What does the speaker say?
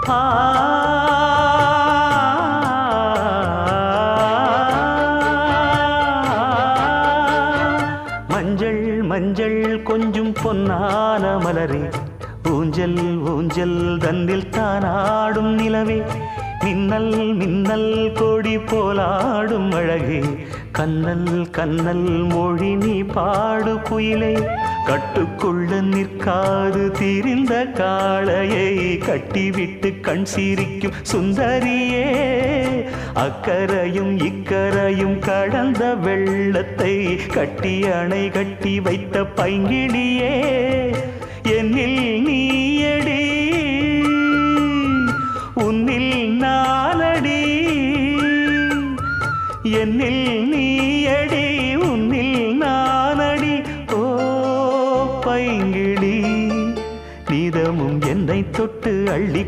ஆ மஞ்சள் மஞ்சள் கொஞ்சம் பொன்னான மலரே ஊஞ்சல் ஊஞ்சல் தன்னில் தானாடும் நிலவே மின்னல் மின்னல் கொடி போலாடும் அழகே கண்ணல் கண்ணல் மொழி நீ பாடு குயிலே கட்டுக்குள்ள நிற்காது திரிந்த காளையை கட்டிவிட்டு கண் சிரிக்கும் சுந்தரியே அக்கரையும் இக்கரையும் கடந்த வெள்ளத்தை கட்டி அணை கட்டி வைத்த பைங்கிளியே என்னில் நீயடி உன்னில் நானடி என்னில் நீயடி உன்னில் நானடி ஓ பைங்கிளி நீதமும் என்னை தொட்டு அள்ளி